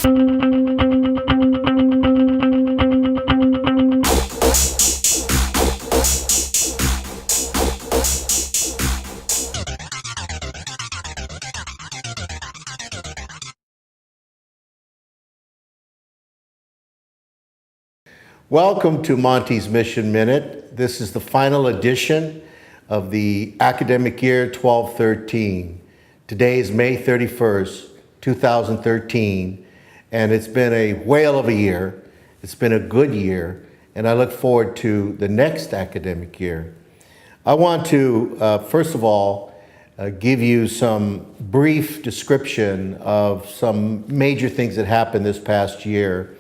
Welcome to Monte's Mission Minute. This is the final edition of the academic year 12-13. Today is May 31st, 2013, and it's been a whale of a year. It's been a good year, and I look forward to the next academic year. I want to, first of all, give you some brief description of some major things that happened this past year,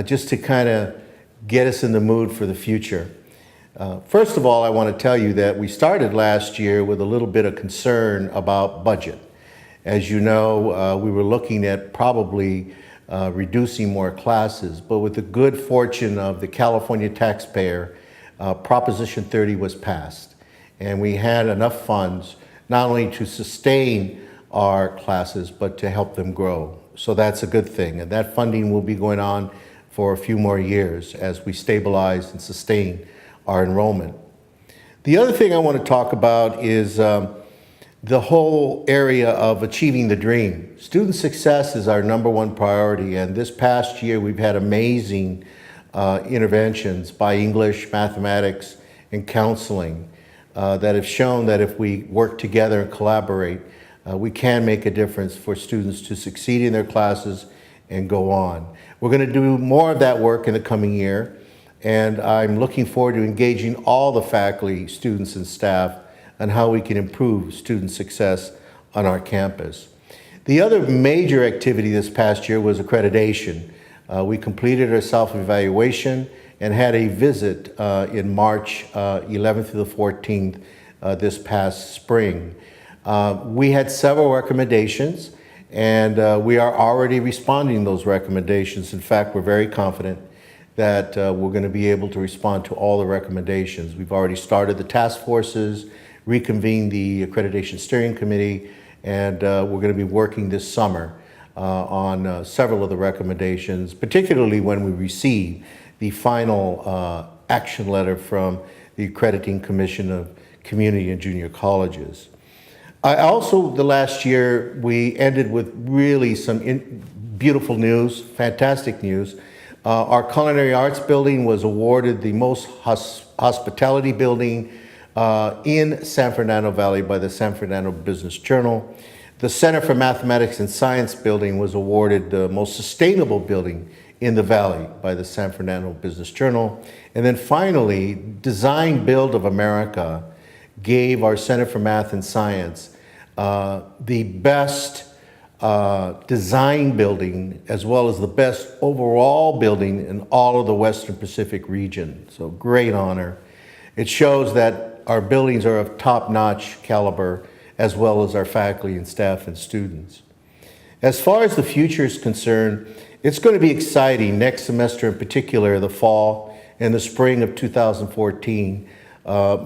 just to kind of get us in the mood for the future. First of all, I want to tell you that we started last year with a little bit of concern about budget. As you know, we were looking at probably reducing more classes, but with the good fortune of the California taxpayer, Proposition 30 was passed. And we had enough funds not only to sustain our classes, but to help them grow. So that's a good thing. And that funding will be going on for a few more years as we stabilize and sustain our enrollment. The other thing I want to talk about is the whole area of achieving the dream. Student success is our #1 priority, and this past year we've had amazing interventions by English, mathematics, and counseling that have shown that if we work together and collaborate, we can make a difference for students to succeed in their classes and go on. We're going to do more of that work in the coming year, and I'm looking forward to engaging all the faculty, students, and staff on how we can improve student success on our campus. The other major activity this past year was accreditation. We completed our self-evaluation and had a visit in March 11th through the 14th this past spring. We had several recommendations, and we are already responding to those recommendations. In fact, we're very confident that we're going to be able to respond to all the recommendations. We've already started the task forces, reconvened the Accreditation Steering Committee, and we're going to be working this summer on several of the recommendations, particularly when we receive the final action letter from the Accrediting Commission of Community and Junior Colleges. The last year, we ended with really some beautiful news, fantastic news. Our Culinary Arts Building was awarded the most hospitality building in San Fernando Valley by the San Fernando Business Journal. The Center for Mathematics and Science Building was awarded the most sustainable building in the Valley by the San Fernando Business Journal. And then finally, Design Build of America gave our Center for Math and Science the best design building as well as the best overall building in all of the Western Pacific region. So great honor. It shows that our buildings are of top-notch caliber as well as our faculty and staff and students. As far as the future is concerned, it's going to be exciting next semester, in particular the fall and the spring of 2014.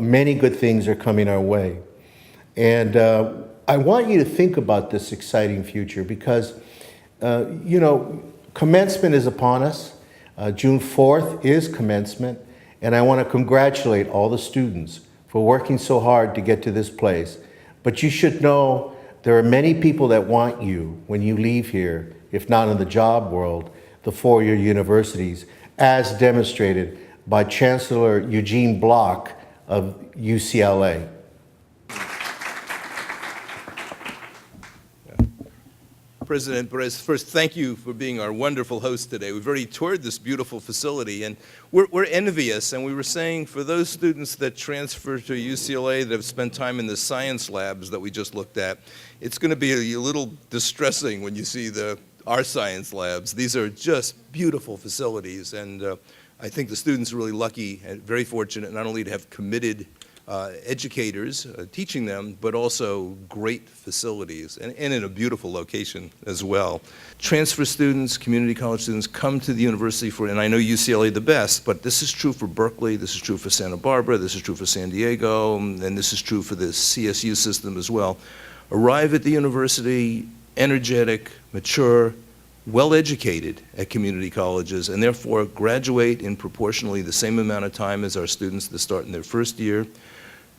Many good things are coming our way. And I want you to think about this exciting future because, commencement is upon us. June 4th is commencement, and I want to congratulate all the students for working so hard to get to this place. But you should know there are many people that want you when you leave here, if not in the job world, the four-year universities, as demonstrated by Chancellor Eugene Block of UCLA. President Perez, first, thank you for being our wonderful host today. We've already toured this beautiful facility, and we're envious, and we were saying for those students that transfer to UCLA that have spent time in the science labs that we just looked at, it's going to be a little distressing when you see our science labs. These are just beautiful facilities, and I think the students are really lucky and very fortunate not only to have committed educators teaching them, but also great facilities and in a beautiful location as well. Transfer students, community college students come to the university for, and I know UCLA the best, but this is true for Berkeley, this is true for Santa Barbara, this is true for San Diego, and this is true for the CSU system as well. Arrive at the university energetic, mature, well-educated at community colleges and therefore graduate in proportionally the same amount of time as our students that start in their first year,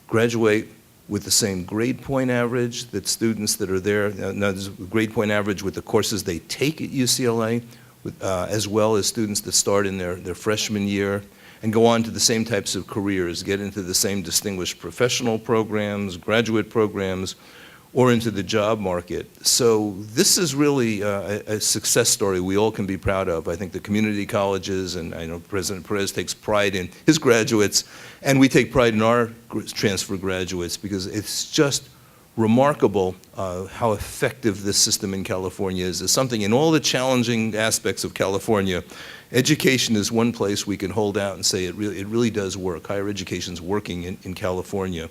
graduate with the same grade point average that students that are there, now there's a grade point average with the courses they take at UCLA, as well as students that start in their freshman year and go on to the same types of careers, get into the same distinguished professional programs, graduate programs, or into the job market. So this is really a success story we all can be proud of. I think the community colleges, and I know President Perez takes pride in his graduates, and we take pride in our transfer graduates, because it's just remarkable how effective this system in California is. There's something in all the challenging aspects of California. Education is one place we can hold out and say it really does work. Higher education is working in California.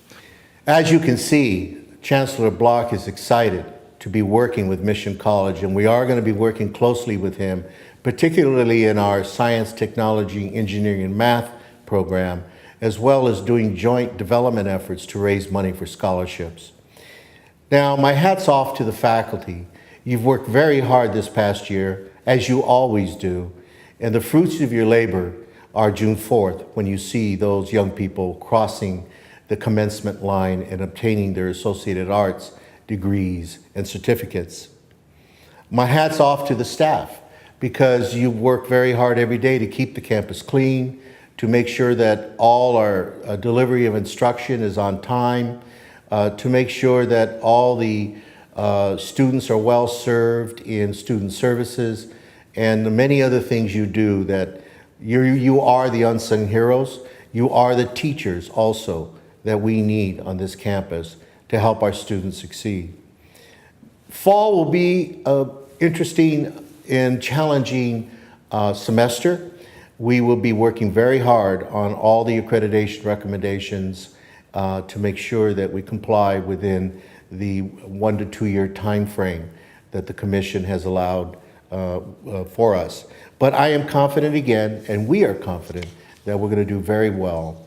As you can see, Chancellor Block is excited to be working with Mission College, and we are going to be working closely with him, particularly in our science, technology, engineering, and math program, as well as doing joint development efforts to raise money for scholarships. Now, my hat's off to the faculty. You've worked very hard this past year, as you always do, and the fruits of your labor are June 4th, when you see those young people crossing the commencement line and obtaining their associated arts degrees and certificates. My hat's off to the staff, because you work very hard every day to keep the campus clean, to make sure that all our delivery of instruction is on time, to make sure that all the students are well served in student services, and the many other things you do. That you are the unsung heroes. You are the teachers also that we need on this campus to help our students succeed. Fall will be an interesting and challenging semester. We will be working very hard on all the accreditation recommendations to make sure that we comply within the 1 to 2 year time frame that the Commission has allowed for us. But I am confident again, and we are confident, that we're going to do very well.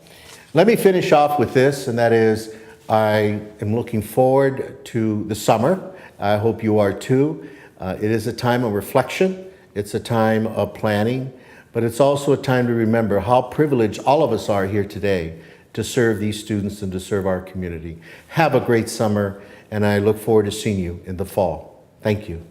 Let me finish off with this, and that is, I am looking forward to the summer. I hope you are too. It is a time of reflection. It's a time of planning, but it's also a time to remember how privileged all of us are here today to serve these students and to serve our community. Have a great summer, and I look forward to seeing you in the fall. Thank you.